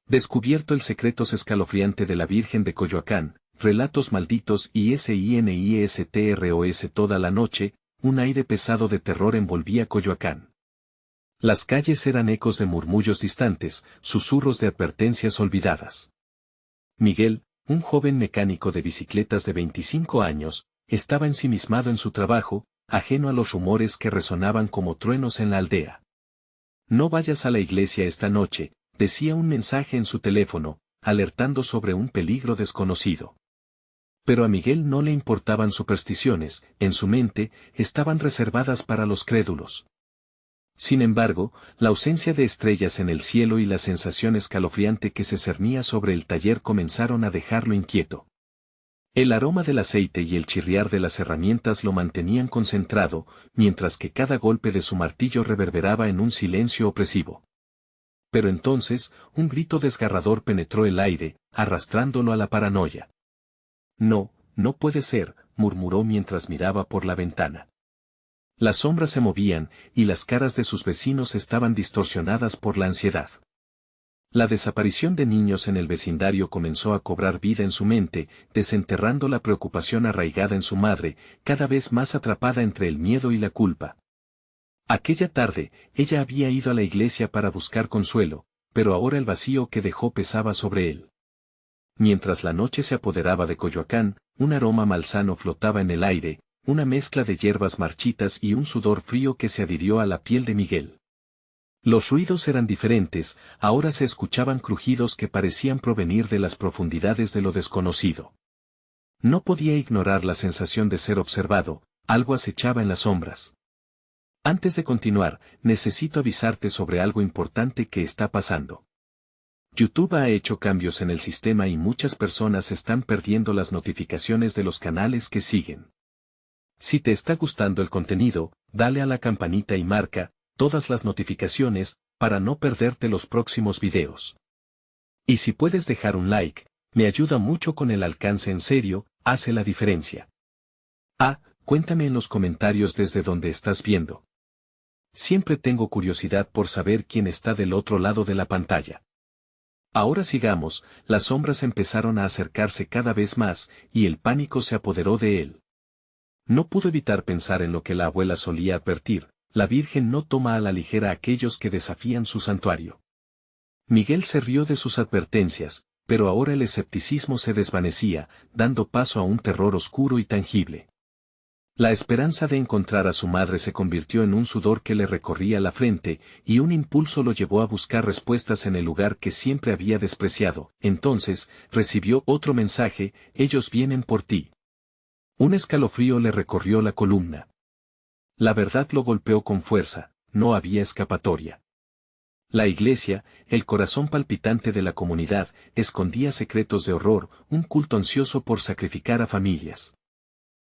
Descubierto el secreto escalofriante de la Virgen de Coyoacán, relatos malditos y SINISTROS toda la noche, un aire pesado de terror envolvía Coyoacán. Las calles eran ecos de murmullos distantes, susurros de advertencias olvidadas. Miguel, un joven mecánico de bicicletas de 25 años, estaba ensimismado en su trabajo, ajeno a los rumores que resonaban como truenos en la aldea. No vayas a la iglesia esta noche, decía un mensaje en su teléfono, alertando sobre un peligro desconocido. Pero a Miguel no le importaban supersticiones, en su mente, estaban reservadas para los crédulos. Sin embargo, la ausencia de estrellas en el cielo y la sensación escalofriante que se cernía sobre el taller comenzaron a dejarlo inquieto. El aroma del aceite y el chirriar de las herramientas lo mantenían concentrado, mientras que cada golpe de su martillo reverberaba en un silencio opresivo. Pero entonces, un grito desgarrador penetró el aire, arrastrándolo a la paranoia. No, no puede ser, murmuró mientras miraba por la ventana. Las sombras se movían, y las caras de sus vecinos estaban distorsionadas por la ansiedad. La desaparición de niños en el vecindario comenzó a cobrar vida en su mente, desenterrando la preocupación arraigada en su madre, cada vez más atrapada entre el miedo y la culpa. Aquella tarde, ella había ido a la iglesia para buscar consuelo, pero ahora el vacío que dejó pesaba sobre él. Mientras la noche se apoderaba de Coyoacán, un aroma malsano flotaba en el aire, una mezcla de hierbas marchitas y un sudor frío que se adhirió a la piel de Miguel. Los ruidos eran diferentes, ahora se escuchaban crujidos que parecían provenir de las profundidades de lo desconocido. No podía ignorar la sensación de ser observado, algo acechaba en las sombras. Antes de continuar, necesito avisarte sobre algo importante que está pasando. YouTube ha hecho cambios en el sistema y muchas personas están perdiendo las notificaciones de los canales que siguen. Si te está gustando el contenido, dale a la campanita y marca todas las notificaciones para no perderte los próximos videos. Y si puedes dejar un like, me ayuda mucho con el alcance, en serio, hace la diferencia. Cuéntame en los comentarios desde donde estás viendo. Siempre tengo curiosidad por saber quién está del otro lado de la pantalla. Ahora sigamos, las sombras empezaron a acercarse cada vez más, y el pánico se apoderó de él. No pudo evitar pensar en lo que la abuela solía advertir: la Virgen no toma a la ligera a aquellos que desafían su santuario. Miguel se rió de sus advertencias, pero ahora el escepticismo se desvanecía, dando paso a un terror oscuro y tangible. La esperanza de encontrar a su madre se convirtió en un sudor que le recorría la frente, y un impulso lo llevó a buscar respuestas en el lugar que siempre había despreciado. Entonces, recibió otro mensaje: ellos vienen por ti. Un escalofrío le recorrió la columna. La verdad lo golpeó con fuerza, no había escapatoria. La iglesia, el corazón palpitante de la comunidad, escondía secretos de horror, un culto ansioso por sacrificar a familias.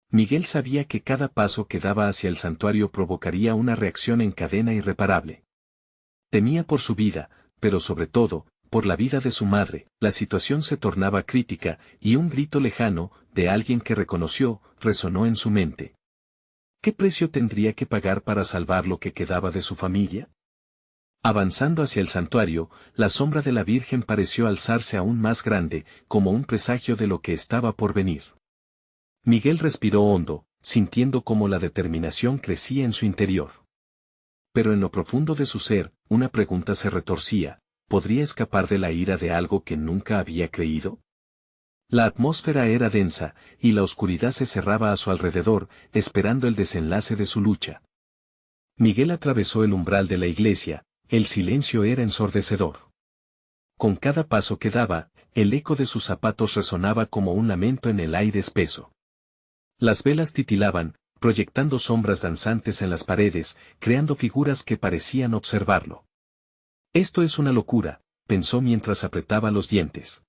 Miguel sabía que cada paso que daba hacia el santuario provocaría una reacción en cadena irreparable. Temía por su vida, pero sobre todo, por la vida de su madre. La situación se tornaba crítica, y un grito lejano, de alguien que reconoció, resonó en su mente. ¿Qué precio tendría que pagar para salvar lo que quedaba de su familia? Avanzando hacia el santuario, la sombra de la Virgen pareció alzarse aún más grande, como un presagio de lo que estaba por venir. Miguel respiró hondo, sintiendo cómo la determinación crecía en su interior. Pero en lo profundo de su ser, una pregunta se retorcía: ¿podría escapar de la ira de algo que nunca había creído? La atmósfera era densa, y la oscuridad se cerraba a su alrededor, esperando el desenlace de su lucha. Miguel atravesó el umbral de la iglesia, el silencio era ensordecedor. Con cada paso que daba, el eco de sus zapatos resonaba como un lamento en el aire espeso. Las velas titilaban, proyectando sombras danzantes en las paredes, creando figuras que parecían observarlo. Esto es una locura, pensó mientras apretaba los dientes.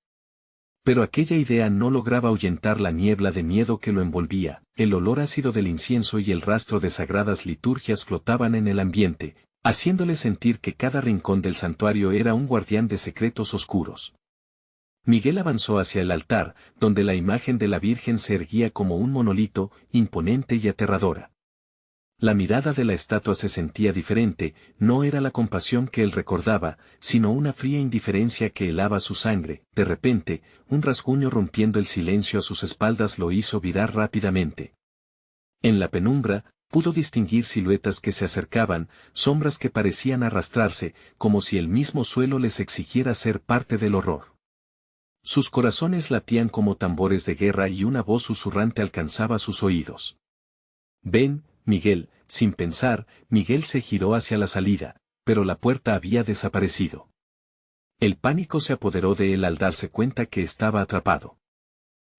Pero aquella idea no lograba ahuyentar la niebla de miedo que lo envolvía. El olor ácido del incienso y el rastro de sagradas liturgias flotaban en el ambiente, haciéndole sentir que cada rincón del santuario era un guardián de secretos oscuros. Miguel avanzó hacia el altar, donde la imagen de la Virgen se erguía como un monolito, imponente y aterradora. La mirada de la estatua se sentía diferente, no era la compasión que él recordaba, sino una fría indiferencia que helaba su sangre. De repente, un rasguño rompiendo el silencio a sus espaldas lo hizo virar rápidamente. En la penumbra, pudo distinguir siluetas que se acercaban, sombras que parecían arrastrarse, como si el mismo suelo les exigiera ser parte del horror. Sus corazones latían como tambores de guerra y una voz susurrante alcanzaba sus oídos. «Ven, Miguel». Sin pensar, Miguel se giró hacia la salida, pero la puerta había desaparecido. El pánico se apoderó de él al darse cuenta que estaba atrapado.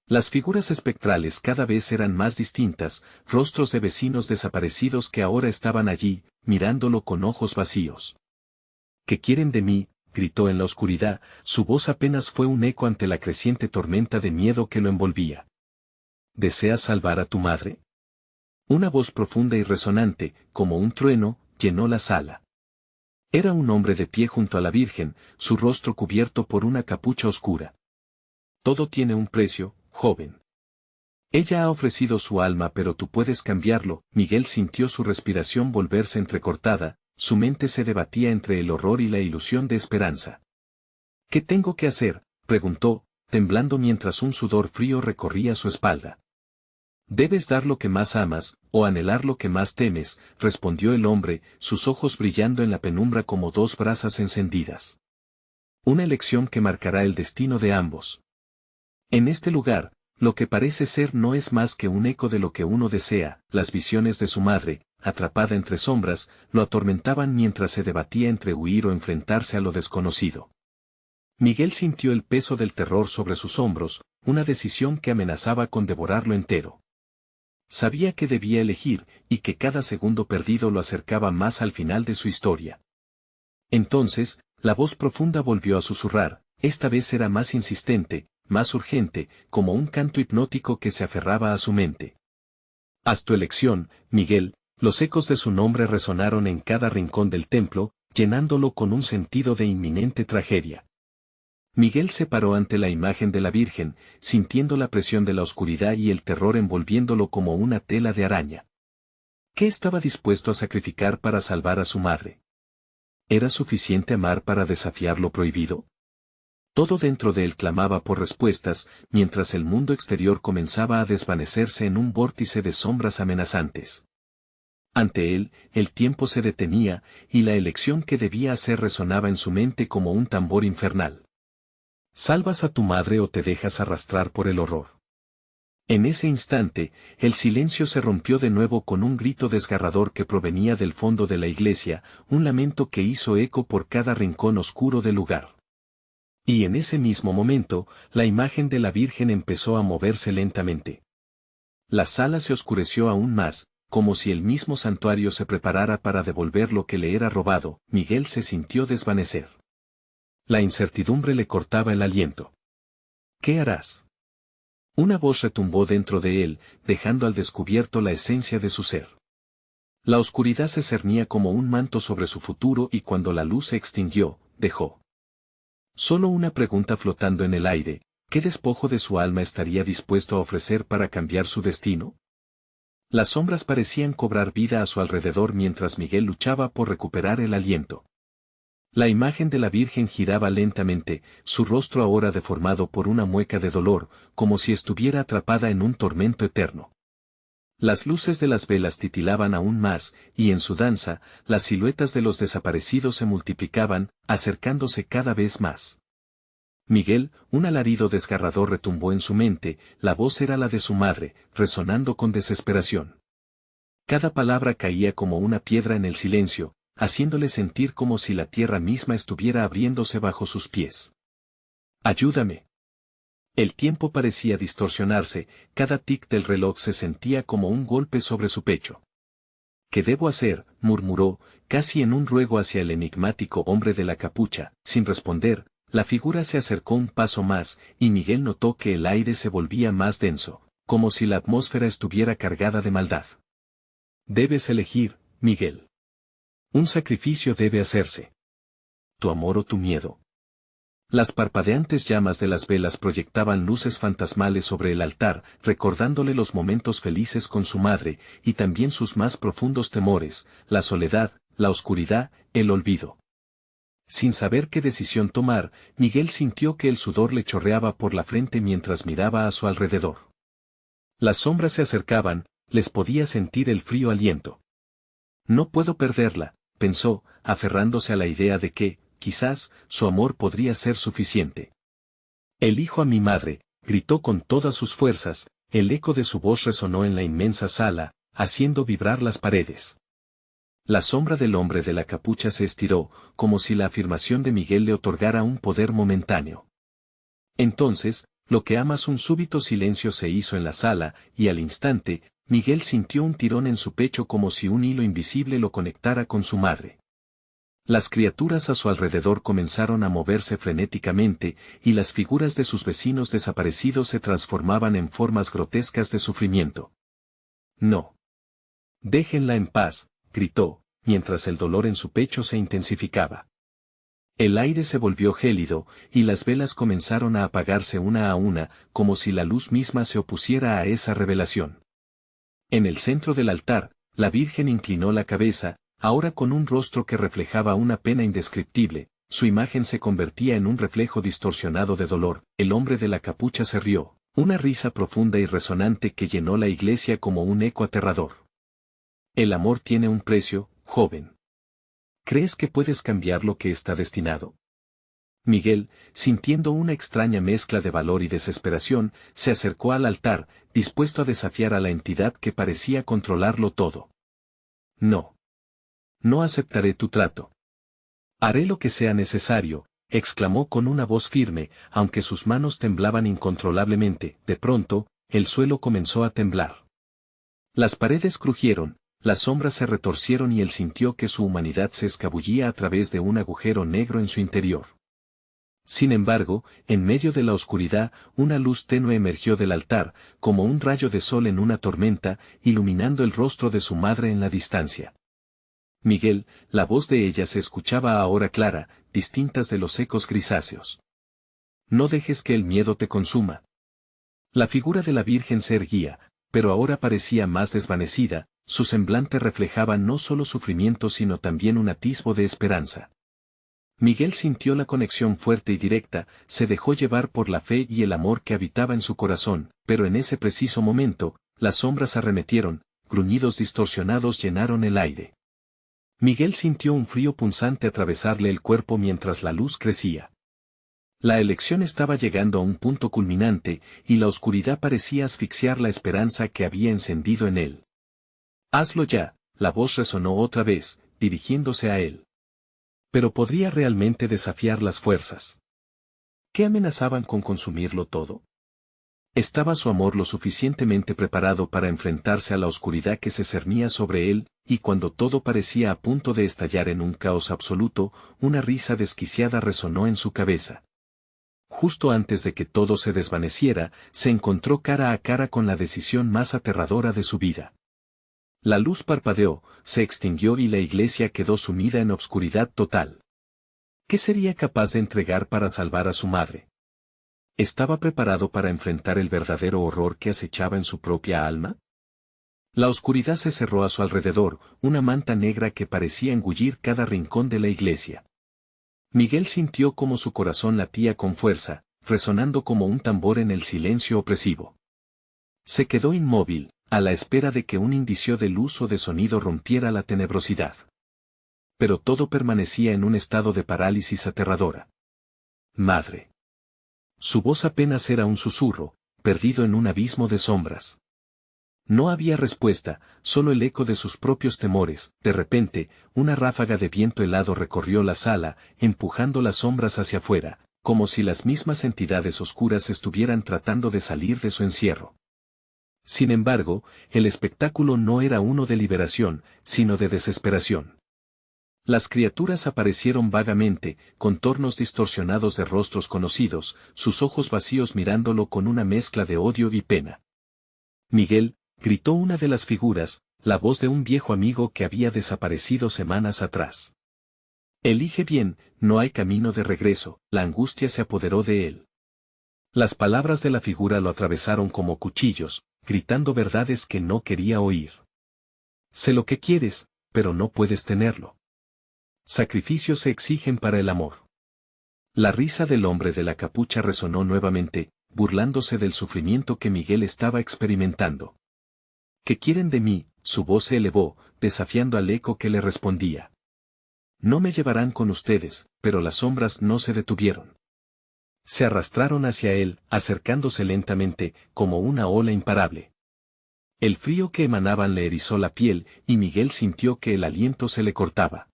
Las figuras espectrales cada vez eran más distintas, rostros de vecinos desaparecidos que ahora estaban allí, mirándolo con ojos vacíos. «¿Qué quieren de mí?», gritó en la oscuridad, su voz apenas fue un eco ante la creciente tormenta de miedo que lo envolvía. «¿Deseas salvar a tu madre?». Una voz profunda y resonante, como un trueno, llenó la sala. Era un hombre de pie junto a la Virgen, su rostro cubierto por una capucha oscura. «Todo tiene un precio, joven. Ella ha ofrecido su alma, pero tú puedes cambiarlo». Miguel sintió su respiración volverse entrecortada, su mente se debatía entre el horror y la ilusión de esperanza. «¿Qué tengo que hacer?», preguntó, temblando mientras un sudor frío recorría su espalda. «Debes dar lo que más amas, o anhelar lo que más temes», respondió el hombre, sus ojos brillando en la penumbra como dos brasas encendidas. «Una elección que marcará el destino de ambos. En este lugar, lo que parece ser no es más que un eco de lo que uno desea». Las visiones de su madre, atrapada entre sombras, lo atormentaban mientras se debatía entre huir o enfrentarse a lo desconocido. Miguel sintió el peso del terror sobre sus hombros, una decisión que amenazaba con devorarlo entero. Sabía que debía elegir, y que cada segundo perdido lo acercaba más al final de su historia. Entonces, la voz profunda volvió a susurrar, esta vez era más insistente, más urgente, como un canto hipnótico que se aferraba a su mente. «Haz tu elección, Miguel». Los ecos de su nombre resonaron en cada rincón del templo, llenándolo con un sentido de inminente tragedia. Miguel se paró ante la imagen de la Virgen, sintiendo la presión de la oscuridad y el terror envolviéndolo como una tela de araña. ¿Qué estaba dispuesto a sacrificar para salvar a su madre? ¿Era suficiente amar para desafiar lo prohibido? Todo dentro de él clamaba por respuestas, mientras el mundo exterior comenzaba a desvanecerse en un vórtice de sombras amenazantes. Ante él, el tiempo se detenía, y la elección que debía hacer resonaba en su mente como un tambor infernal. ¿Salvas a tu madre o te dejas arrastrar por el horror? En ese instante, el silencio se rompió de nuevo con un grito desgarrador que provenía del fondo de la iglesia, un lamento que hizo eco por cada rincón oscuro del lugar. Y en ese mismo momento, la imagen de la Virgen empezó a moverse lentamente. La sala se oscureció aún más, como si el mismo santuario se preparara para devolver lo que le era robado. Miguel se sintió desvanecer. La incertidumbre le cortaba el aliento. «¿Qué harás?». Una voz retumbó dentro de él, dejando al descubierto la esencia de su ser. La oscuridad se cernía como un manto sobre su futuro y cuando la luz se extinguió, dejó solo una pregunta flotando en el aire: ¿qué despojo de su alma estaría dispuesto a ofrecer para cambiar su destino? Las sombras parecían cobrar vida a su alrededor mientras Miguel luchaba por recuperar el aliento. La imagen de la Virgen giraba lentamente, su rostro ahora deformado por una mueca de dolor, como si estuviera atrapada en un tormento eterno. Las luces de las velas titilaban aún más, y en su danza, las siluetas de los desaparecidos se multiplicaban, acercándose cada vez más. Miguel, un alarido desgarrador retumbó en su mente, la voz era la de su madre, resonando con desesperación. Cada palabra caía como una piedra en el silencio, haciéndole sentir como si la tierra misma estuviera abriéndose bajo sus pies. «Ayúdame». El tiempo parecía distorsionarse, cada tic del reloj se sentía como un golpe sobre su pecho. «¿Qué debo hacer?», murmuró, casi en un ruego hacia el enigmático hombre de la capucha. Sin responder, la figura se acercó un paso más, y Miguel notó que el aire se volvía más denso, como si la atmósfera estuviera cargada de maldad. «Debes elegir, Miguel. Un sacrificio debe hacerse. ¿Tu amor o tu miedo?». Las parpadeantes llamas de las velas proyectaban luces fantasmales sobre el altar, recordándole los momentos felices con su madre, y también sus más profundos temores, la soledad, la oscuridad, el olvido. Sin saber qué decisión tomar, Miguel sintió que el sudor le chorreaba por la frente mientras miraba a su alrededor. Las sombras se acercaban, les podía sentir el frío aliento. No puedo perderla, pensó, aferrándose a la idea de que, quizás, su amor podría ser suficiente. Elijo a mi madre, gritó con todas sus fuerzas, el eco de su voz resonó en la inmensa sala, haciendo vibrar las paredes. La sombra del hombre de la capucha se estiró, como si la afirmación de Miguel le otorgara un poder momentáneo. Entonces, lo que amas, un súbito silencio se hizo en la sala, y al instante, Miguel sintió un tirón en su pecho como si un hilo invisible lo conectara con su madre. Las criaturas a su alrededor comenzaron a moverse frenéticamente, y las figuras de sus vecinos desaparecidos se transformaban en formas grotescas de sufrimiento. No. Déjenla en paz, gritó, mientras el dolor en su pecho se intensificaba. El aire se volvió gélido, y las velas comenzaron a apagarse una a una, como si la luz misma se opusiera a esa revelación. En el centro del altar, la Virgen inclinó la cabeza, ahora con un rostro que reflejaba una pena indescriptible, su imagen se convertía en un reflejo distorsionado de dolor. El hombre de la capucha se rió, una risa profunda y resonante que llenó la iglesia como un eco aterrador. El amor tiene un precio, joven. ¿Crees que puedes cambiar lo que está destinado? Miguel, sintiendo una extraña mezcla de valor y desesperación, se acercó al altar, dispuesto a desafiar a la entidad que parecía controlarlo todo. No. No aceptaré tu trato. Haré lo que sea necesario, exclamó con una voz firme, aunque sus manos temblaban incontrolablemente. De pronto, el suelo comenzó a temblar. Las paredes crujieron, las sombras se retorcieron y él sintió que su humanidad se escabullía a través de un agujero negro en su interior. Sin embargo, en medio de la oscuridad, una luz tenue emergió del altar, como un rayo de sol en una tormenta, iluminando el rostro de su madre en la distancia. Miguel, la voz de ella se escuchaba ahora clara, distintas de los ecos grisáceos. No dejes que el miedo te consuma. La figura de la Virgen se erguía, pero ahora parecía más desvanecida, su semblante reflejaba no solo sufrimiento sino también un atisbo de esperanza. Miguel sintió la conexión fuerte y directa, se dejó llevar por la fe y el amor que habitaba en su corazón, pero en ese preciso momento, las sombras arremetieron, gruñidos distorsionados llenaron el aire. Miguel sintió un frío punzante atravesarle el cuerpo mientras la luz crecía. La elección estaba llegando a un punto culminante, y la oscuridad parecía asfixiar la esperanza que había encendido en él. Hazlo ya, la voz resonó otra vez, dirigiéndose a él. Pero ¿podría realmente desafiar las fuerzas? ¿Qué amenazaban con consumirlo todo? ¿Estaba su amor lo suficientemente preparado para enfrentarse a la oscuridad que se cernía sobre él, y cuando todo parecía a punto de estallar en un caos absoluto, una risa desquiciada resonó en su cabeza? Justo antes de que todo se desvaneciera, se encontró cara a cara con la decisión más aterradora de su vida. La luz parpadeó, se extinguió y la iglesia quedó sumida en obscuridad total. ¿Qué sería capaz de entregar para salvar a su madre? ¿Estaba preparado para enfrentar el verdadero horror que acechaba en su propia alma? La oscuridad se cerró a su alrededor, una manta negra que parecía engullir cada rincón de la iglesia. Miguel sintió como su corazón latía con fuerza, resonando como un tambor en el silencio opresivo. Se quedó inmóvil, a la espera de que un indicio de luz o de sonido rompiera la tenebrosidad. Pero todo permanecía en un estado de parálisis aterradora. Madre. Su voz apenas era un susurro, perdido en un abismo de sombras. No había respuesta, solo el eco de sus propios temores. De repente, una ráfaga de viento helado recorrió la sala, empujando las sombras hacia afuera, como si las mismas entidades oscuras estuvieran tratando de salir de su encierro. Sin embargo, el espectáculo no era uno de liberación, sino de desesperación. Las criaturas aparecieron vagamente, contornos distorsionados de rostros conocidos, sus ojos vacíos mirándolo con una mezcla de odio y pena. Miguel, gritó una de las figuras, la voz de un viejo amigo que había desaparecido semanas atrás. Elige bien, no hay camino de regreso, la angustia se apoderó de él. Las palabras de la figura lo atravesaron como cuchillos, gritando verdades que no quería oír. Sé lo que quieres, pero no puedes tenerlo. Sacrificios se exigen para el amor. La risa del hombre de la capucha resonó nuevamente, burlándose del sufrimiento que Miguel estaba experimentando. ¿Qué quieren de mí? Su voz se elevó, desafiando al eco que le respondía. No me llevarán con ustedes, pero las sombras no se detuvieron. Se arrastraron hacia él, acercándose lentamente, como una ola imparable. El frío que emanaban le erizó la piel, y Miguel sintió que el aliento se le cortaba.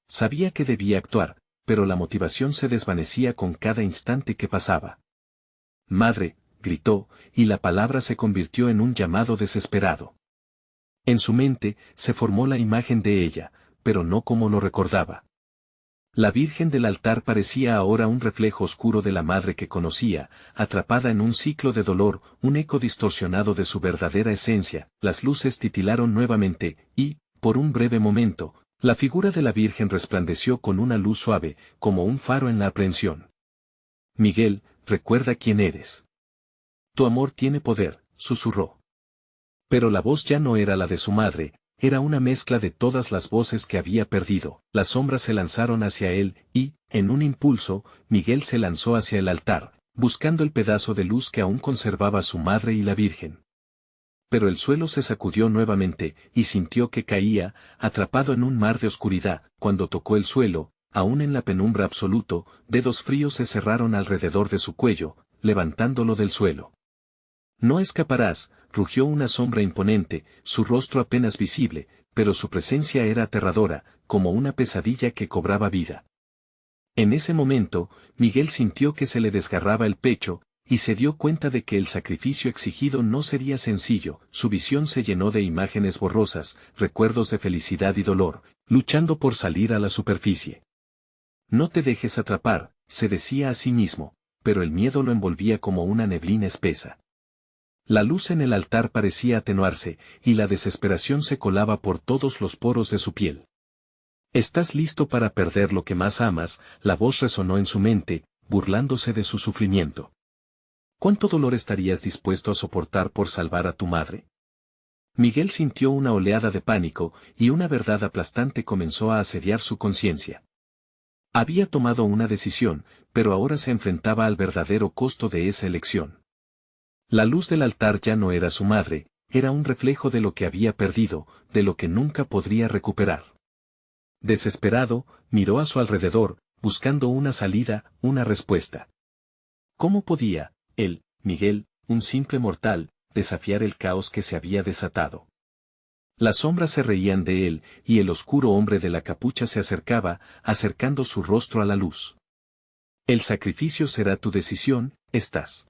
Sabía que debía actuar, pero la motivación se desvanecía con cada instante que pasaba. Madre, gritó, y la palabra se convirtió en un llamado desesperado. En su mente, se formó la imagen de ella, pero no como lo recordaba. La Virgen del altar parecía ahora un reflejo oscuro de la madre que conocía, atrapada en un ciclo de dolor, un eco distorsionado de su verdadera esencia. Las luces titilaron nuevamente, y, por un breve momento, la figura de la Virgen resplandeció con una luz suave, como un faro en la aprehensión. Miguel, recuerda quién eres. Tu amor tiene poder, susurró. Pero la voz ya no era la de su madre, era una mezcla de todas las voces que había perdido. Las sombras se lanzaron hacia él, y, en un impulso, Miguel se lanzó hacia el altar, buscando el pedazo de luz que aún conservaba su madre y la Virgen. Pero el suelo se sacudió nuevamente, y sintió que caía, atrapado en un mar de oscuridad. Cuando tocó el suelo, aún en la penumbra absoluto, dedos fríos se cerraron alrededor de su cuello, levantándolo del suelo. No escaparás, rugió una sombra imponente, su rostro apenas visible, pero su presencia era aterradora, como una pesadilla que cobraba vida. En ese momento, Miguel sintió que se le desgarraba el pecho, y se dio cuenta de que el sacrificio exigido no sería sencillo. Su visión se llenó de imágenes borrosas, recuerdos de felicidad y dolor, luchando por salir a la superficie. No te dejes atrapar, se decía a sí mismo, pero el miedo lo envolvía como una neblina espesa. La luz en el altar parecía atenuarse, y la desesperación se colaba por todos los poros de su piel. ¿Estás listo para perder lo que más amas? La voz resonó en su mente, burlándose de su sufrimiento. ¿Cuánto dolor estarías dispuesto a soportar por salvar a tu madre? Miguel sintió una oleada de pánico, y una verdad aplastante comenzó a asediar su conciencia. Había tomado una decisión, pero ahora se enfrentaba al verdadero costo de esa elección. La luz del altar ya no era su madre, era un reflejo de lo que había perdido, de lo que nunca podría recuperar. Desesperado, miró a su alrededor, buscando una salida, una respuesta. ¿Cómo podía, él, Miguel, un simple mortal, desafiar el caos que se había desatado? Las sombras se reían de él, y el oscuro hombre de la capucha se acercaba, acercando su rostro a la luz. El sacrificio será tu decisión, ¿estás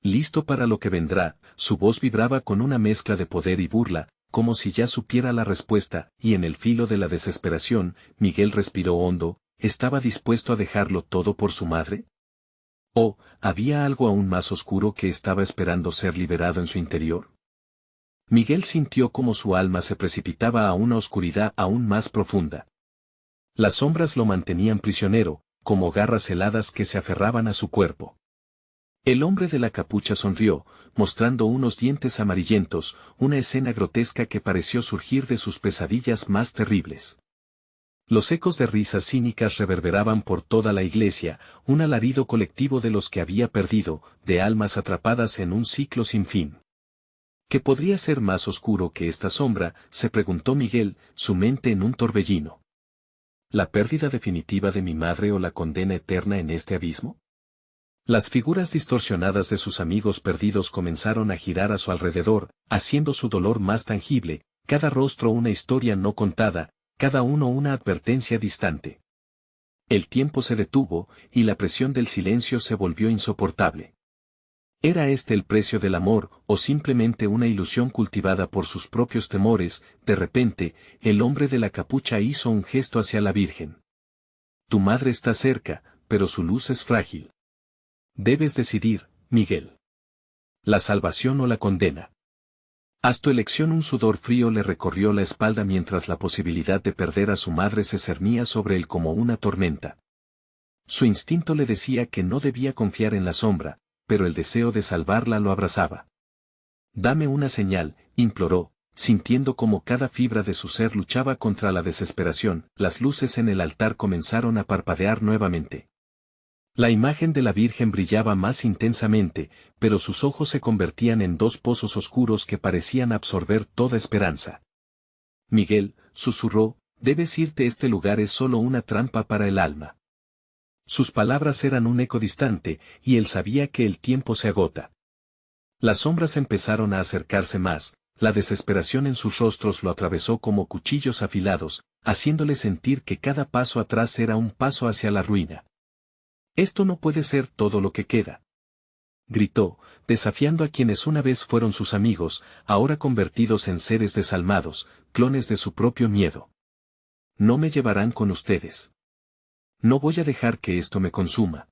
listo para lo que vendrá? Su voz vibraba con una mezcla de poder y burla, como si ya supiera la respuesta, y en el filo de la desesperación, Miguel respiró hondo. ¿Estaba dispuesto a dejarlo todo por su madre? ¿O había algo aún más oscuro que estaba esperando ser liberado en su interior? Miguel sintió como su alma se precipitaba a una oscuridad aún más profunda. Las sombras lo mantenían prisionero, como garras heladas que se aferraban a su cuerpo. El hombre de la capucha sonrió, mostrando unos dientes amarillentos, una escena grotesca que pareció surgir de sus pesadillas más terribles. Los ecos de risas cínicas reverberaban por toda la iglesia, un alarido colectivo de los que había perdido, de almas atrapadas en un ciclo sin fin. ¿Qué podría ser más oscuro que esta sombra?, se preguntó Miguel, su mente en un torbellino. ¿La pérdida definitiva de mi madre o la condena eterna en este abismo? Las figuras distorsionadas de sus amigos perdidos comenzaron a girar a su alrededor, haciendo su dolor más tangible, cada rostro una historia no contada, cada uno una advertencia distante. El tiempo se detuvo, y la presión del silencio se volvió insoportable. ¿Era este el precio del amor, o simplemente una ilusión cultivada por sus propios temores? De repente, el hombre de la capucha hizo un gesto hacia la Virgen. Tu madre está cerca, pero su luz es frágil. Debes decidir, Miguel. La salvación o la condena. A su elección un sudor frío le recorrió la espalda mientras la posibilidad de perder a su madre se cernía sobre él como una tormenta. Su instinto le decía que no debía confiar en la sombra, pero el deseo de salvarla lo abrazaba. «Dame una señal», imploró, sintiendo como cada fibra de su ser luchaba contra la desesperación. Las luces en el altar comenzaron a parpadear nuevamente. La imagen de la Virgen brillaba más intensamente, pero sus ojos se convertían en dos pozos oscuros que parecían absorber toda esperanza. «Miguel», susurró, «debes irte, este lugar es solo una trampa para el alma». Sus palabras eran un eco distante, y él sabía que el tiempo se agota. Las sombras empezaron a acercarse más, la desesperación en sus rostros lo atravesó como cuchillos afilados, haciéndole sentir que cada paso atrás era un paso hacia la ruina. «Esto no puede ser todo lo que queda», gritó, desafiando a quienes una vez fueron sus amigos, ahora convertidos en seres desalmados, clones de su propio miedo. «No me llevarán con ustedes. No voy a dejar que esto me consuma».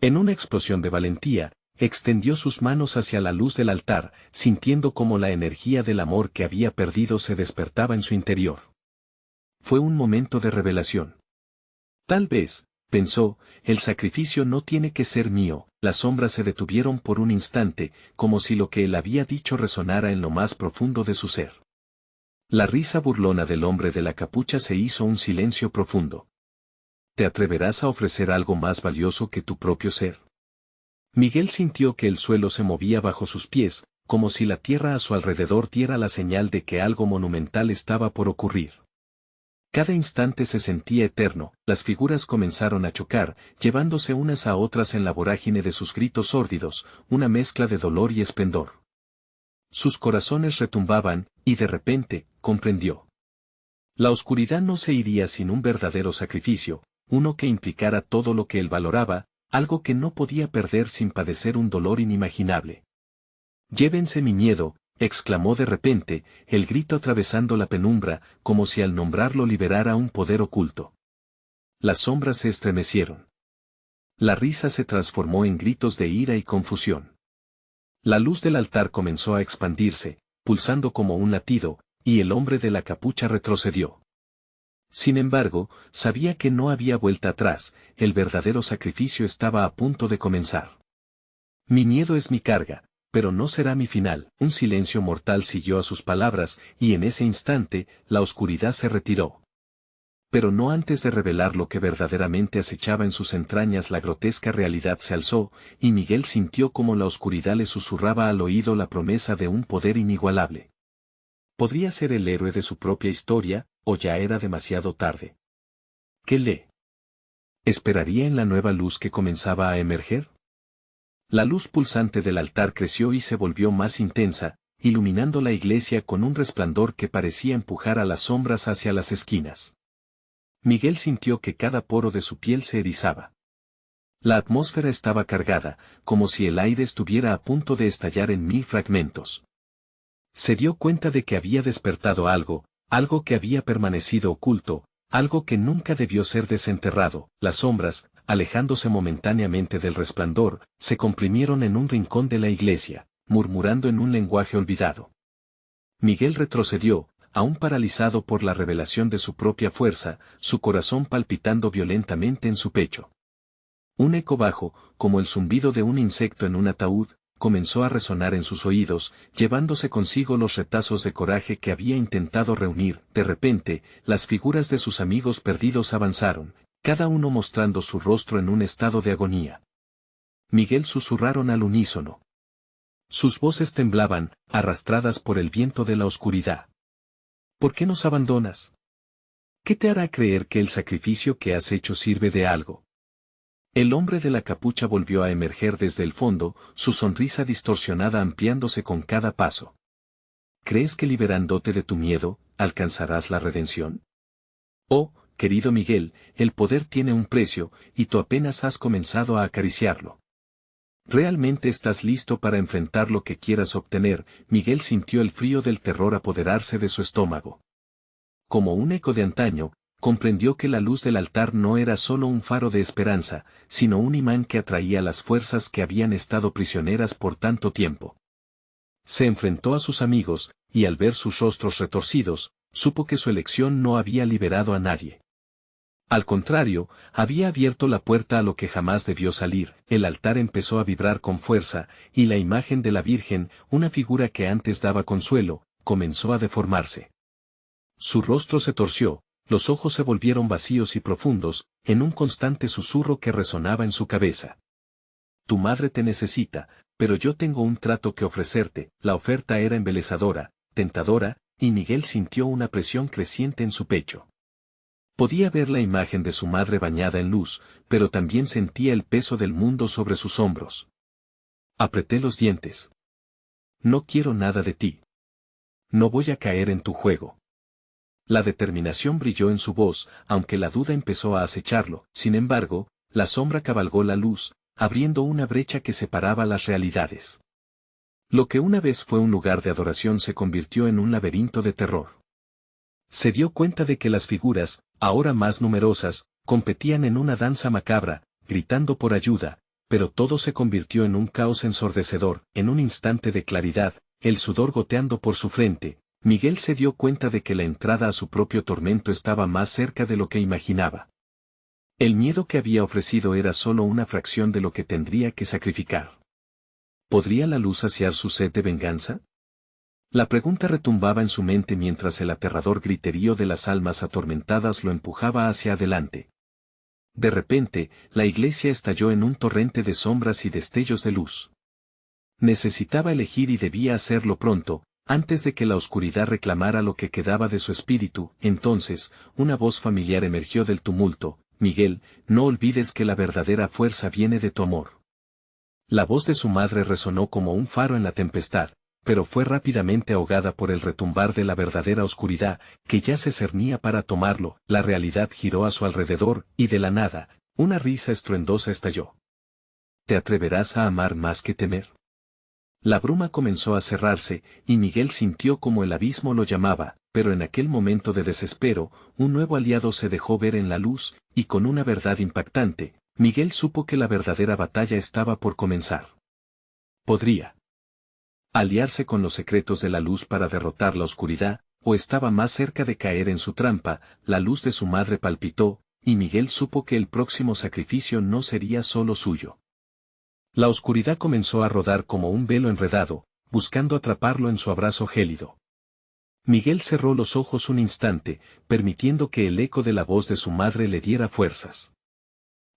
En una explosión de valentía, extendió sus manos hacia la luz del altar, sintiendo cómo la energía del amor que había perdido se despertaba en su interior. Fue un momento de revelación. Tal vez, pensó, el sacrificio no tiene que ser mío. Las sombras se detuvieron por un instante, como si lo que él había dicho resonara en lo más profundo de su ser. La risa burlona del hombre de la capucha se hizo un silencio profundo. ¿Te atreverás a ofrecer algo más valioso que tu propio ser? Miguel sintió que el suelo se movía bajo sus pies, como si la tierra a su alrededor diera la señal de que algo monumental estaba por ocurrir. Cada instante se sentía eterno, las figuras comenzaron a chocar, llevándose unas a otras en la vorágine de sus gritos sórdidos, una mezcla de dolor y esplendor. Sus corazones retumbaban, y de repente, comprendió. La oscuridad no se iría sin un verdadero sacrificio, uno que implicara todo lo que él valoraba, algo que no podía perder sin padecer un dolor inimaginable. «Llévense mi miedo», exclamó de repente, el grito atravesando la penumbra, como si al nombrarlo liberara un poder oculto. Las sombras se estremecieron. La risa se transformó en gritos de ira y confusión. La luz del altar comenzó a expandirse, pulsando como un latido, y el hombre de la capucha retrocedió. Sin embargo, sabía que no había vuelta atrás, el verdadero sacrificio estaba a punto de comenzar. «Mi miedo es mi carga, pero no será mi final». Un silencio mortal siguió a sus palabras, y en ese instante, la oscuridad se retiró. Pero no antes de revelar lo que verdaderamente acechaba en sus entrañas. La grotesca realidad se alzó, y Miguel sintió como la oscuridad le susurraba al oído la promesa de un poder inigualable. ¿Podría ser el héroe de su propia historia, o ya era demasiado tarde? ¿Qué le esperaría en la nueva luz que comenzaba a emerger? La luz pulsante del altar creció y se volvió más intensa, iluminando la iglesia con un resplandor que parecía empujar a las sombras hacia las esquinas. Miguel sintió que cada poro de su piel se erizaba. La atmósfera estaba cargada, como si el aire estuviera a punto de estallar en 1000 fragmentos. Se dio cuenta de que había despertado algo que había permanecido oculto, algo que nunca debió ser desenterrado. Las sombras, alejándose momentáneamente del resplandor, se comprimieron en un rincón de la iglesia, murmurando en un lenguaje olvidado. Miguel retrocedió, aún paralizado por la revelación de su propia fuerza, su corazón palpitando violentamente en su pecho. Un eco bajo, como el zumbido de un insecto en un ataúd, comenzó a resonar en sus oídos, llevándose consigo los retazos de coraje que había intentado reunir. De repente, las figuras de sus amigos perdidos avanzaron, cada uno mostrando su rostro en un estado de agonía. Miguel susurraron al unísono. Sus voces temblaban, arrastradas por el viento de la oscuridad. ¿Por qué nos abandonas? ¿Qué te hará creer que el sacrificio que has hecho sirve de algo? El hombre de la capucha volvió a emerger desde el fondo, su sonrisa distorsionada ampliándose con cada paso. ¿Crees que liberándote de tu miedo, alcanzarás la redención? Oh, querido Miguel, el poder tiene un precio, y tú apenas has comenzado a acariciarlo. ¿Realmente estás listo para enfrentar lo que quieras obtener? Miguel sintió el frío del terror apoderarse de su estómago. Como un eco de antaño, comprendió que la luz del altar no era solo un faro de esperanza, sino un imán que atraía las fuerzas que habían estado prisioneras por tanto tiempo. Se enfrentó a sus amigos, y al ver sus rostros retorcidos, supo que su elección no había liberado a nadie. Al contrario, había abierto la puerta a lo que jamás debió salir. El altar empezó a vibrar con fuerza, y la imagen de la Virgen, una figura que antes daba consuelo, comenzó a deformarse. Su rostro se torció, los ojos se volvieron vacíos y profundos, en un constante susurro que resonaba en su cabeza. Tu madre te necesita, pero yo tengo un trato que ofrecerte. La oferta era embelesadora, tentadora, y Miguel sintió una presión creciente en su pecho. Podía ver la imagen de su madre bañada en luz, pero también sentía el peso del mundo sobre sus hombros. Apreté los dientes. No quiero nada de ti. No voy a caer en tu juego. La determinación brilló en su voz, aunque la duda empezó a acecharlo. Sin embargo, la sombra cabalgó la luz, abriendo una brecha que separaba las realidades. Lo que una vez fue un lugar de adoración se convirtió en un laberinto de terror. Se dio cuenta de que las figuras, ahora más numerosas, competían en una danza macabra, gritando por ayuda, pero todo se convirtió en un caos ensordecedor. En un instante de claridad, el sudor goteando por su frente, Miguel se dio cuenta de que la entrada a su propio tormento estaba más cerca de lo que imaginaba. El miedo que había ofrecido era solo una fracción de lo que tendría que sacrificar. ¿Podría la luz saciar su sed de venganza? La pregunta retumbaba en su mente mientras el aterrador griterío de las almas atormentadas lo empujaba hacia adelante. De repente, la iglesia estalló en un torrente de sombras y destellos de luz. Necesitaba elegir y debía hacerlo pronto, antes de que la oscuridad reclamara lo que quedaba de su espíritu. Entonces, una voz familiar emergió del tumulto: Miguel, no olvides que la verdadera fuerza viene de tu amor. La voz de su madre resonó como un faro en la tempestad, pero fue rápidamente ahogada por el retumbar de la verdadera oscuridad, que ya se cernía para tomarlo. La realidad giró a su alrededor, y de la nada, una risa estruendosa estalló. ¿Te atreverás a amar más que temer? La bruma comenzó a cerrarse, y Miguel sintió como el abismo lo llamaba, pero en aquel momento de desespero, un nuevo aliado se dejó ver en la luz, y con una verdad impactante, Miguel supo que la verdadera batalla estaba por comenzar. Podría aliarse con los secretos de la luz para derrotar la oscuridad, o estaba más cerca de caer en su trampa. La luz de su madre palpitó, y Miguel supo que el próximo sacrificio no sería solo suyo. La oscuridad comenzó a rodar como un velo enredado, buscando atraparlo en su abrazo gélido. Miguel cerró los ojos un instante, permitiendo que el eco de la voz de su madre le diera fuerzas.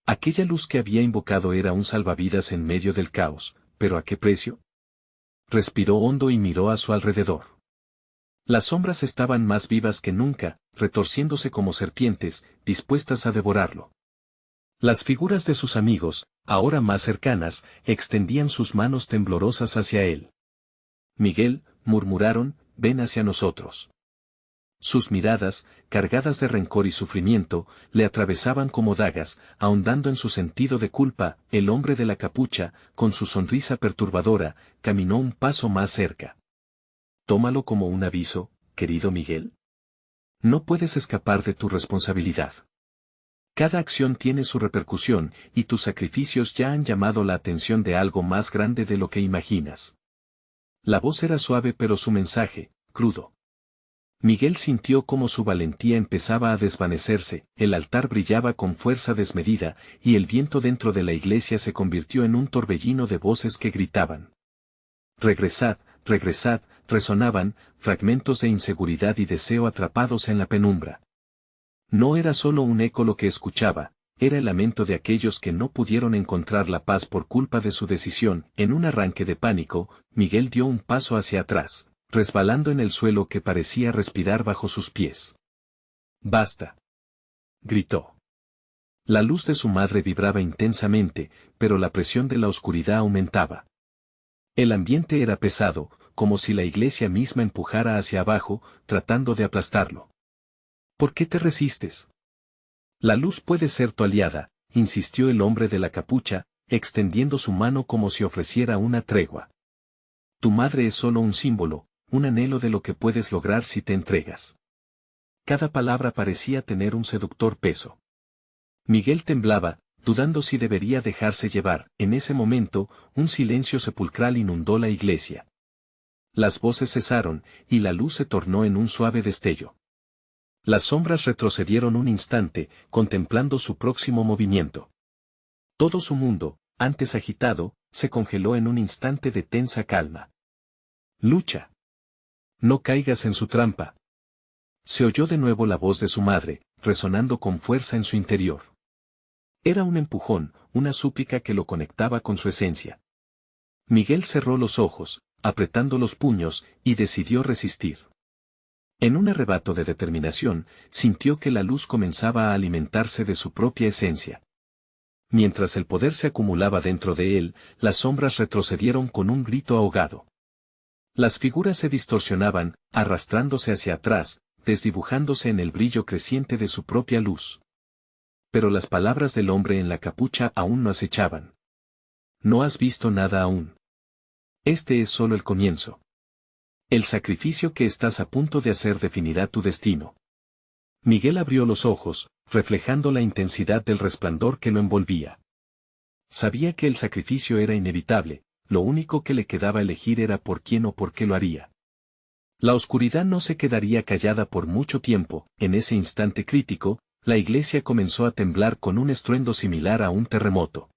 Aquella luz que había invocado era un salvavidas en medio del caos, pero ¿a qué precio? Respiró hondo y miró a su alrededor. Las sombras estaban más vivas que nunca, retorciéndose como serpientes, dispuestas a devorarlo. Las figuras de sus amigos, ahora más cercanas, extendían sus manos temblorosas hacia él. Miguel, murmuraron, ven hacia nosotros. Sus miradas, cargadas de rencor y sufrimiento, le atravesaban como dagas, ahondando en su sentido de culpa. El hombre de la capucha, con su sonrisa perturbadora, caminó un paso más cerca. Tómalo como un aviso, querido Miguel. No puedes escapar de tu responsabilidad. Cada acción tiene su repercusión, y tus sacrificios ya han llamado la atención de algo más grande de lo que imaginas. La voz era suave pero su mensaje, crudo. Miguel sintió cómo su valentía empezaba a desvanecerse. El altar brillaba con fuerza desmedida, y el viento dentro de la iglesia se convirtió en un torbellino de voces que gritaban. Regresad, regresad, resonaban, fragmentos de inseguridad y deseo atrapados en la penumbra. No era solo un eco lo que escuchaba, era el lamento de aquellos que no pudieron encontrar la paz por culpa de su decisión. En un arranque de pánico, Miguel dio un paso hacia atrás, resbalando en el suelo que parecía respirar bajo sus pies. «Basta», gritó. La luz de su madre vibraba intensamente, pero la presión de la oscuridad aumentaba. El ambiente era pesado, como si la iglesia misma empujara hacia abajo, tratando de aplastarlo. ¿Por qué te resistes? La luz puede ser tu aliada, insistió el hombre de la capucha, extendiendo su mano como si ofreciera una tregua. Tu madre es solo un símbolo, un anhelo de lo que puedes lograr si te entregas. Cada palabra parecía tener un seductor peso. Miguel temblaba, dudando si debería dejarse llevar. En ese momento, un silencio sepulcral inundó la iglesia. Las voces cesaron, y la luz se tornó en un suave destello. Las sombras retrocedieron un instante, contemplando su próximo movimiento. Todo su mundo, antes agitado, se congeló en un instante de tensa calma. «Lucha. No caigas en su trampa». Se oyó de nuevo la voz de su madre, resonando con fuerza en su interior. Era un empujón, una súplica que lo conectaba con su esencia. Miguel cerró los ojos, apretando los puños, y decidió resistir. En un arrebato de determinación, sintió que la luz comenzaba a alimentarse de su propia esencia. Mientras el poder se acumulaba dentro de él, las sombras retrocedieron con un grito ahogado. Las figuras se distorsionaban, arrastrándose hacia atrás, desdibujándose en el brillo creciente de su propia luz. Pero las palabras del hombre en la capucha aún no acechaban. «No has visto nada aún. Este es solo el comienzo. El sacrificio que estás a punto de hacer definirá tu destino». Miguel abrió los ojos, reflejando la intensidad del resplandor que lo envolvía. Sabía que el sacrificio era inevitable, lo único que le quedaba elegir era por quién o por qué lo haría. La oscuridad no se quedaría callada por mucho tiempo. En ese instante crítico, la iglesia comenzó a temblar con un estruendo similar a un terremoto.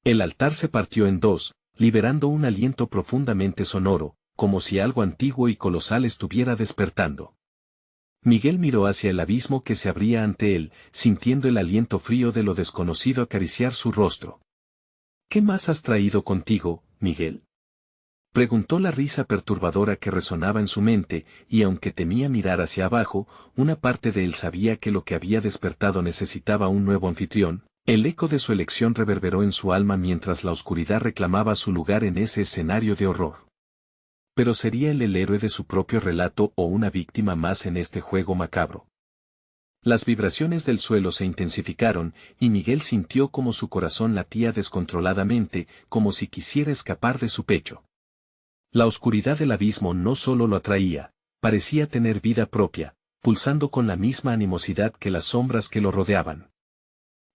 El altar se partió en dos, liberando un aliento profundamente sonoro, como si algo antiguo y colosal estuviera despertando. Miguel miró hacia el abismo que se abría ante él, sintiendo el aliento frío de lo desconocido acariciar su rostro. «¿Qué más has traído contigo, Miguel?», preguntó la risa perturbadora que resonaba en su mente, y aunque temía mirar hacia abajo, una parte de él sabía que lo que había despertado necesitaba un nuevo anfitrión. El eco de su elección reverberó en su alma mientras la oscuridad reclamaba su lugar en ese escenario de horror. Pero ¿sería él el héroe de su propio relato o una víctima más en este juego macabro? Las vibraciones del suelo se intensificaron, y Miguel sintió como su corazón latía descontroladamente, como si quisiera escapar de su pecho. La oscuridad del abismo no solo lo atraía, parecía tener vida propia, pulsando con la misma animosidad que las sombras que lo rodeaban.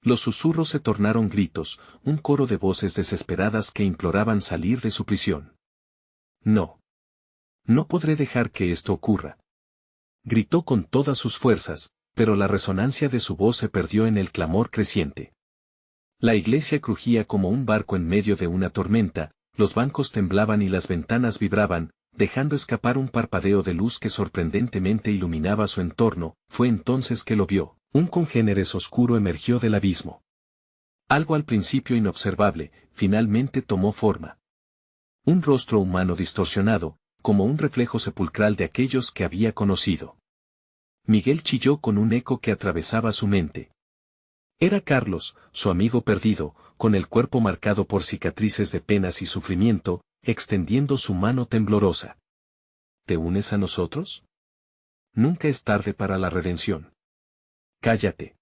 Los susurros se tornaron gritos, un coro de voces desesperadas que imploraban salir de su prisión. «No. No podré dejar que esto ocurra», gritó con todas sus fuerzas, pero la resonancia de su voz se perdió en el clamor creciente. La iglesia crujía como un barco en medio de una tormenta, los bancos temblaban y las ventanas vibraban, dejando escapar un parpadeo de luz que sorprendentemente iluminaba su entorno. Fue entonces que lo vio. Un congéneres oscuro emergió del abismo. Algo al principio inobservable, finalmente tomó forma. Un rostro humano distorsionado, como un reflejo sepulcral de aquellos que había conocido. Miguel chilló con un eco que atravesaba su mente. Era Carlos, su amigo perdido, con el cuerpo marcado por cicatrices de penas y sufrimiento, extendiendo su mano temblorosa. ¿Te unes a nosotros? Nunca es tarde para la redención. Cállate.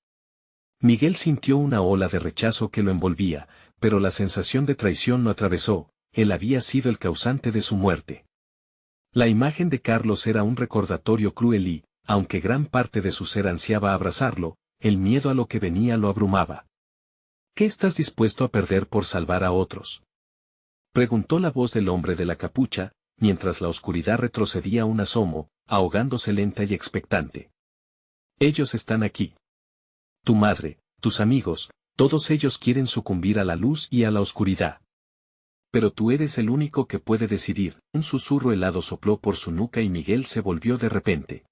Miguel sintió una ola de rechazo que lo envolvía, pero la sensación de traición lo atravesó. Él había sido el causante de su muerte. La imagen de Carlos era un recordatorio cruel y, aunque gran parte de su ser ansiaba abrazarlo, el miedo a lo que venía lo abrumaba. ¿Qué estás dispuesto a perder por salvar a otros?, preguntó la voz del hombre de la capucha, mientras la oscuridad retrocedía un asomo, ahogándose lenta y expectante. Ellos están aquí. Tu madre, tus amigos, todos ellos quieren sucumbir a la luz y a la oscuridad. Pero tú eres el único que puede decidir. Un susurro helado sopló por su nuca y Miguel se volvió de repente.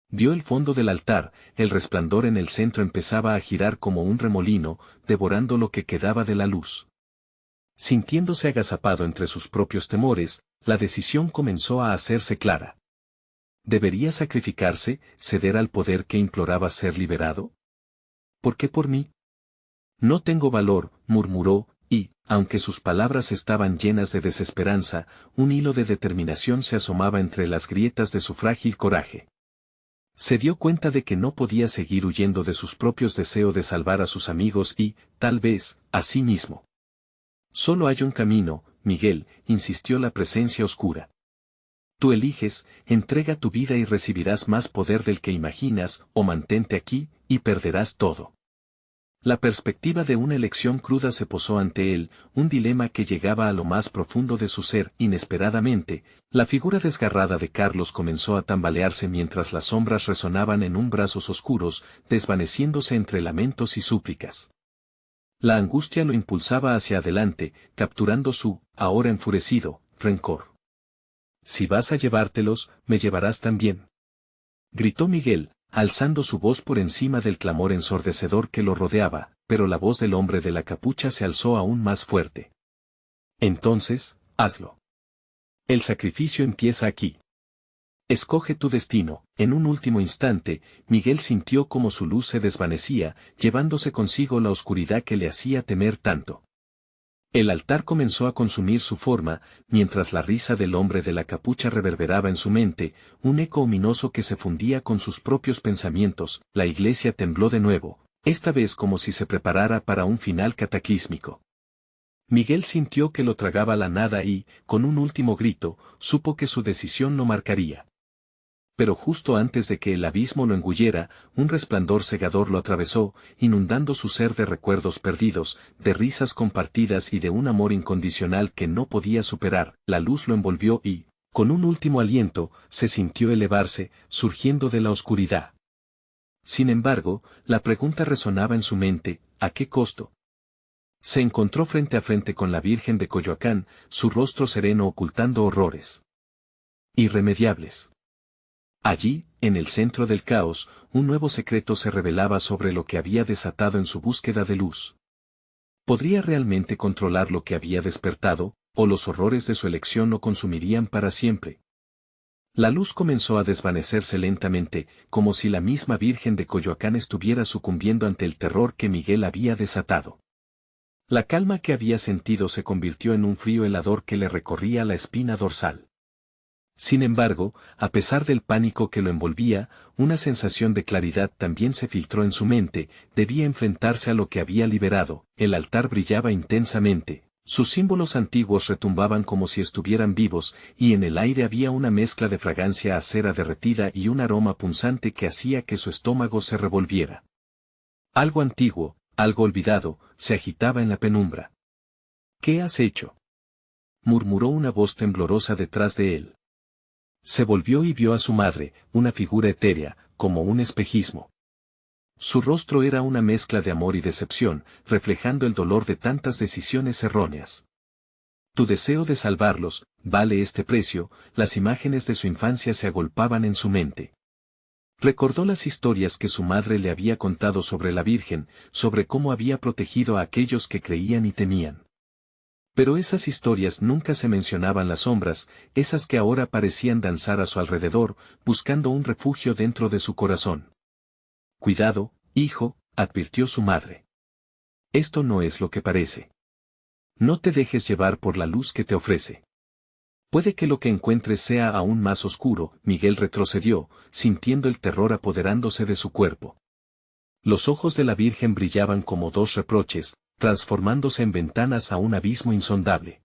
Vio el fondo del altar, el resplandor en el centro empezaba a girar como un remolino, devorando lo que quedaba de la luz. Sintiéndose agazapado entre sus propios temores, la decisión comenzó a hacerse clara. ¿Debería sacrificarse, ceder al poder que imploraba ser liberado? ¿Por qué por mí? No tengo valor, murmuró, y, aunque sus palabras estaban llenas de desesperanza, un hilo de determinación se asomaba entre las grietas de su frágil coraje. Se dio cuenta de que no podía seguir huyendo de sus propios deseos de salvar a sus amigos y, tal vez, a sí mismo. Solo hay un camino, Miguel, insistió la presencia oscura. Tú eliges, entrega tu vida y recibirás más poder del que imaginas, o mantente aquí, y perderás todo. La perspectiva de una elección cruda se posó ante él, un dilema que llegaba a lo más profundo de su ser. Inesperadamente, la figura desgarrada de Carlos comenzó a tambalearse mientras las sombras resonaban en brazos oscuros, desvaneciéndose entre lamentos y súplicas. La angustia lo impulsaba hacia adelante, capturando su, ahora enfurecido, rencor. «Si vas a llevártelos, me llevarás también», gritó Miguel, alzando su voz por encima del clamor ensordecedor que lo rodeaba, pero la voz del hombre de la capucha se alzó aún más fuerte. «Entonces, hazlo. El sacrificio empieza aquí. Escoge tu destino». En un último instante, Miguel sintió como su luz se desvanecía, llevándose consigo la oscuridad que le hacía temer tanto. El altar comenzó a consumir su forma, mientras la risa del hombre de la capucha reverberaba en su mente, un eco ominoso que se fundía con sus propios pensamientos. La iglesia tembló de nuevo, esta vez como si se preparara para un final cataclísmico. Miguel sintió que lo tragaba la nada y, con un último grito, supo que su decisión lo marcaría. Pero justo antes de que el abismo lo engullera, un resplandor cegador lo atravesó, inundando su ser de recuerdos perdidos, de risas compartidas y de un amor incondicional que no podía superar. La luz lo envolvió y, con un último aliento, se sintió elevarse, surgiendo de la oscuridad. Sin embargo, la pregunta resonaba en su mente: ¿a qué costo? Se encontró frente a frente con la Virgen de Coyoacán, su rostro sereno ocultando horrores irremediables. Allí, en el centro del caos, un nuevo secreto se revelaba sobre lo que había desatado en su búsqueda de luz. ¿Podría realmente controlar lo que había despertado, o los horrores de su elección lo consumirían para siempre? La luz comenzó a desvanecerse lentamente, como si la misma Virgen de Coyoacán estuviera sucumbiendo ante el terror que Miguel había desatado. La calma que había sentido se convirtió en un frío helador que le recorría la espina dorsal. Sin embargo, a pesar del pánico que lo envolvía, una sensación de claridad también se filtró en su mente. Debía enfrentarse a lo que había liberado. El altar brillaba intensamente, sus símbolos antiguos retumbaban como si estuvieran vivos, y en el aire había una mezcla de fragancia a cera derretida y un aroma punzante que hacía que su estómago se revolviera. Algo antiguo, algo olvidado, se agitaba en la penumbra. «¿Qué has hecho?», murmuró una voz temblorosa detrás de él. Se volvió y vio a su madre, una figura etérea, como un espejismo. Su rostro era una mezcla de amor y decepción, reflejando el dolor de tantas decisiones erróneas. «Tu deseo de salvarlos, vale este precio». Las imágenes de su infancia se agolpaban en su mente. Recordó las historias que su madre le había contado sobre la Virgen, sobre cómo había protegido a aquellos que creían y temían. Pero esas historias nunca se mencionaban las sombras, esas que ahora parecían danzar a su alrededor, buscando un refugio dentro de su corazón. «Cuidado, hijo», advirtió su madre. «Esto no es lo que parece. No te dejes llevar por la luz que te ofrece. Puede que lo que encuentres sea aún más oscuro». Miguel retrocedió, sintiendo el terror apoderándose de su cuerpo. Los ojos de la Virgen brillaban como dos reproches, transformándose en ventanas a un abismo insondable.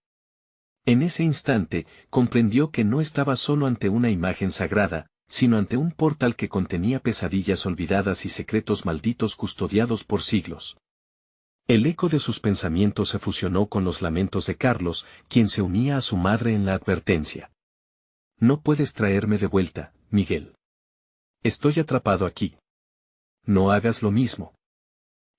En ese instante, comprendió que no estaba solo ante una imagen sagrada, sino ante un portal que contenía pesadillas olvidadas y secretos malditos custodiados por siglos. El eco de sus pensamientos se fusionó con los lamentos de Carlos, quien se unía a su madre en la advertencia. «No puedes traerme de vuelta, Miguel. Estoy atrapado aquí. No hagas lo mismo».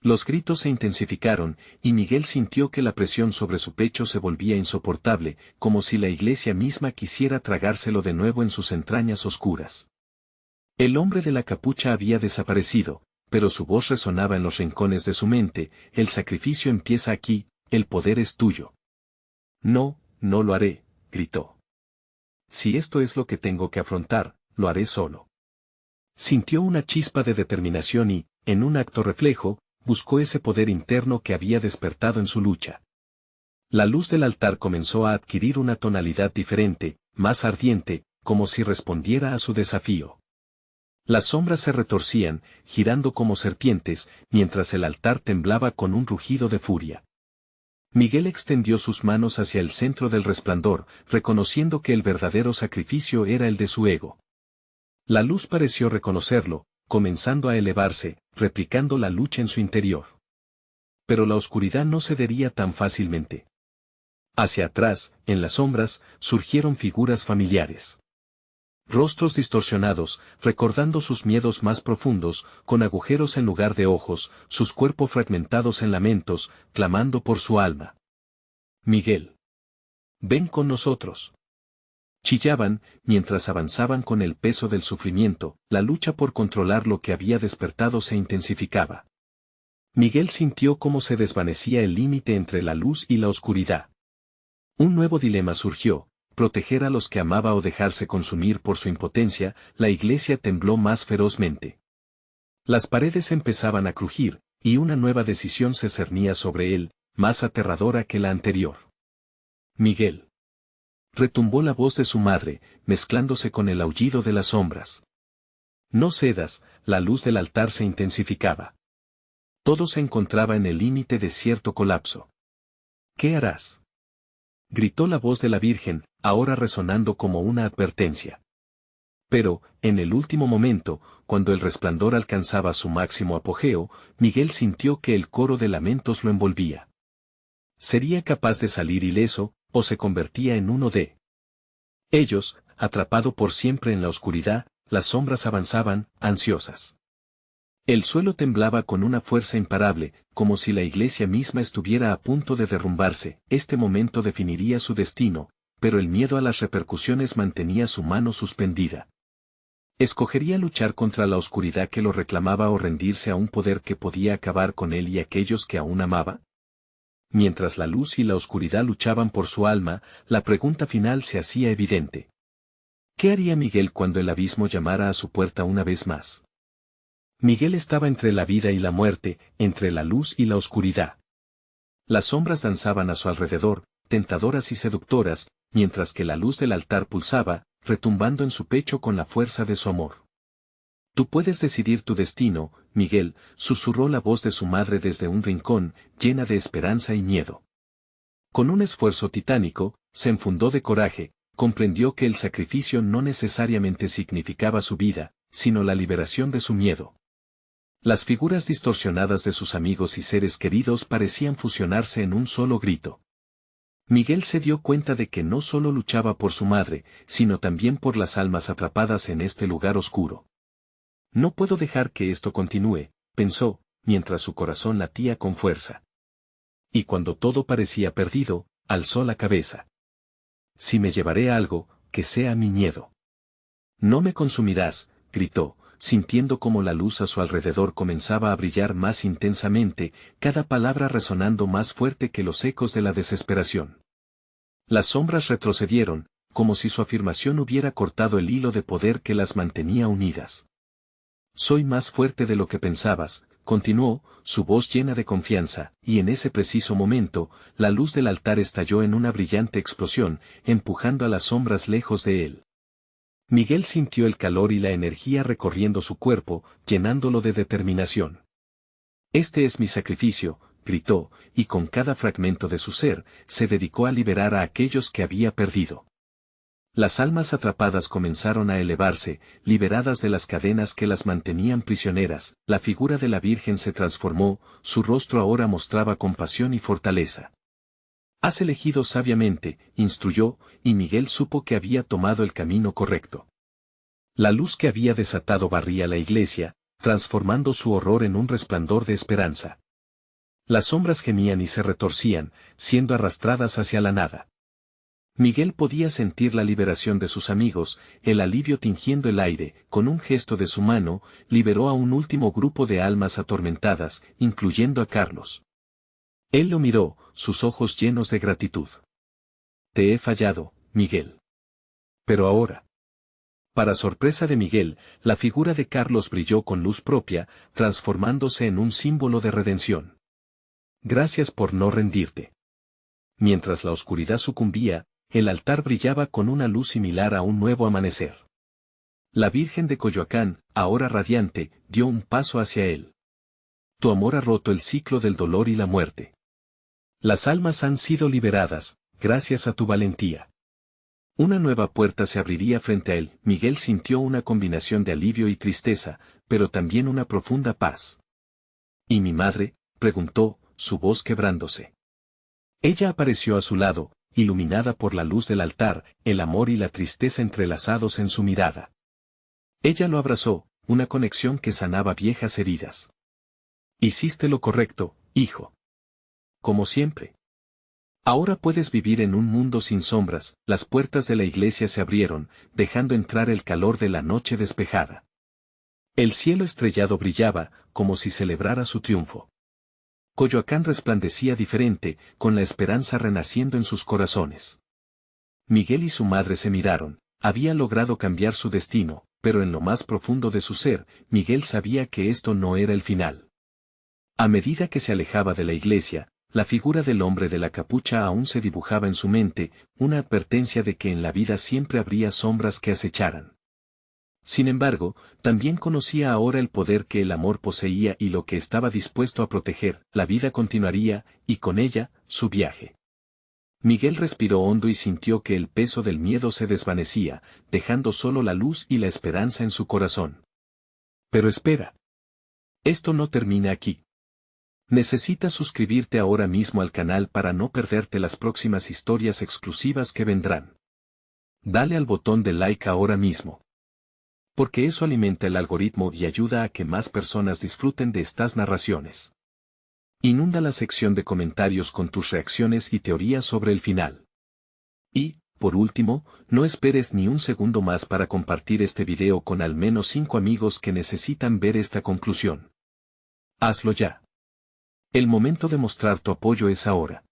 Los gritos se intensificaron, y Miguel sintió que la presión sobre su pecho se volvía insoportable, como si la iglesia misma quisiera tragárselo de nuevo en sus entrañas oscuras. El hombre de la capucha había desaparecido, pero su voz resonaba en los rincones de su mente: «El sacrificio empieza aquí, el poder es tuyo». «No, no lo haré», gritó. «Si esto es lo que tengo que afrontar, lo haré solo». Sintió una chispa de determinación y, en un acto reflejo, buscó ese poder interno que había despertado en su lucha. La luz del altar comenzó a adquirir una tonalidad diferente, más ardiente, como si respondiera a su desafío. Las sombras se retorcían, girando como serpientes, mientras el altar temblaba con un rugido de furia. Miguel extendió sus manos hacia el centro del resplandor, reconociendo que el verdadero sacrificio era el de su ego. La luz pareció reconocerlo, comenzando a elevarse, replicando la lucha en su interior. Pero la oscuridad no cedería tan fácilmente. Hacia atrás, en las sombras, surgieron figuras familiares. Rostros distorsionados, recordando sus miedos más profundos, con agujeros en lugar de ojos, sus cuerpos fragmentados en lamentos, clamando por su alma. Miguel. Ven con nosotros. Chillaban, mientras avanzaban con el peso del sufrimiento, la lucha por controlar lo que había despertado se intensificaba. Miguel sintió cómo se desvanecía el límite entre la luz y la oscuridad. Un nuevo dilema surgió: proteger a los que amaba o dejarse consumir por su impotencia. La iglesia tembló más ferozmente. Las paredes empezaban a crujir, y una nueva decisión se cernía sobre él, más aterradora que la anterior. Miguel. Retumbó la voz de su madre, mezclándose con el aullido de las sombras. No cedas. La luz del altar se intensificaba. Todo se encontraba en el límite de cierto colapso. ¿Qué harás?, gritó la voz de la Virgen, ahora resonando como una advertencia. Pero, en el último momento, cuando el resplandor alcanzaba su máximo apogeo, Miguel sintió que el coro de lamentos lo envolvía. ¿Sería capaz de salir ileso, o se convertía en uno de ellos? Atrapado por siempre en la oscuridad, las sombras avanzaban, ansiosas. El suelo temblaba con una fuerza imparable, como si la iglesia misma estuviera a punto de derrumbarse. Este momento definiría su destino, pero el miedo a las repercusiones mantenía su mano suspendida. ¿Escogería luchar contra la oscuridad que lo reclamaba o rendirse a un poder que podía acabar con él y aquellos que aún amaba? Mientras la luz y la oscuridad luchaban por su alma, la pregunta final se hacía evidente. ¿Qué haría Miguel cuando el abismo llamara a su puerta una vez más? Miguel estaba entre la vida y la muerte, entre la luz y la oscuridad. Las sombras danzaban a su alrededor, tentadoras y seductoras, mientras que la luz del altar pulsaba, retumbando en su pecho con la fuerza de su amor. Tú puedes decidir tu destino, Miguel, susurró la voz de su madre desde un rincón, llena de esperanza y miedo. Con un esfuerzo titánico, se enfundó de coraje, comprendió que el sacrificio no necesariamente significaba su vida, sino la liberación de su miedo. Las figuras distorsionadas de sus amigos y seres queridos parecían fusionarse en un solo grito. Miguel se dio cuenta de que no solo luchaba por su madre, sino también por las almas atrapadas en este lugar oscuro. No puedo dejar que esto continúe, pensó, mientras su corazón latía con fuerza. Y cuando todo parecía perdido, alzó la cabeza. Si me llevaré algo, que sea mi miedo. No me consumirás, gritó, sintiendo como la luz a su alrededor comenzaba a brillar más intensamente, cada palabra resonando más fuerte que los ecos de la desesperación. Las sombras retrocedieron, como si su afirmación hubiera cortado el hilo de poder que las mantenía unidas. Soy más fuerte de lo que pensabas, continuó, su voz llena de confianza, y en ese preciso momento, la luz del altar estalló en una brillante explosión, empujando a las sombras lejos de él. Miguel sintió el calor y la energía recorriendo su cuerpo, llenándolo de determinación. Este es mi sacrificio, gritó, y con cada fragmento de su ser, se dedicó a liberar a aquellos que había perdido. Las almas atrapadas comenzaron a elevarse, liberadas de las cadenas que las mantenían prisioneras. La figura de la Virgen se transformó, su rostro ahora mostraba compasión y fortaleza. Has elegido sabiamente, instruyó, y Miguel supo que había tomado el camino correcto. La luz que había desatado barría la iglesia, transformando su horror en un resplandor de esperanza. Las sombras gemían y se retorcían, siendo arrastradas hacia la nada. Miguel podía sentir la liberación de sus amigos, el alivio tingiendo el aire. Con un gesto de su mano, liberó a un último grupo de almas atormentadas, incluyendo a Carlos. Él lo miró, sus ojos llenos de gratitud. Te he fallado, Miguel. Pero ahora. Para sorpresa de Miguel, la figura de Carlos brilló con luz propia, transformándose en un símbolo de redención. Gracias por no rendirte. Mientras la oscuridad sucumbía, el altar brillaba con una luz similar a un nuevo amanecer. La Virgen de Coyoacán, ahora radiante, dio un paso hacia él. Tu amor ha roto el ciclo del dolor y la muerte. Las almas han sido liberadas, gracias a tu valentía. Una nueva puerta se abriría frente a él. Miguel sintió una combinación de alivio y tristeza, pero también una profunda paz. ¿Y mi madre?, preguntó, su voz quebrándose. Ella apareció a su lado, iluminada por la luz del altar, el amor y la tristeza entrelazados en su mirada. Ella lo abrazó, una conexión que sanaba viejas heridas. Hiciste lo correcto, hijo. Como siempre. Ahora puedes vivir en un mundo sin sombras. Las puertas de la iglesia se abrieron, dejando entrar el calor de la noche despejada. El cielo estrellado brillaba, como si celebrara su triunfo. Coyoacán resplandecía diferente, con la esperanza renaciendo en sus corazones. Miguel y su madre se miraron. Había logrado cambiar su destino, pero en lo más profundo de su ser, Miguel sabía que esto no era el final. A medida que se alejaba de la iglesia, la figura del hombre de la capucha aún se dibujaba en su mente, una advertencia de que en la vida siempre habría sombras que acecharan. Sin embargo, también conocía ahora el poder que el amor poseía y lo que estaba dispuesto a proteger. La vida continuaría, y con ella, su viaje. Miguel respiró hondo y sintió que el peso del miedo se desvanecía, dejando solo la luz y la esperanza en su corazón. Pero espera. Esto no termina aquí. Necesitas suscribirte ahora mismo al canal para no perderte las próximas historias exclusivas que vendrán. Dale al botón de like ahora mismo. Porque eso alimenta el algoritmo y ayuda a que más personas disfruten de estas narraciones. Inunda la sección de comentarios con tus reacciones y teorías sobre el final. Y, por último, no esperes ni un segundo más para compartir este video con al menos 5 amigos que necesitan ver esta conclusión. Hazlo ya. El momento de mostrar tu apoyo es ahora.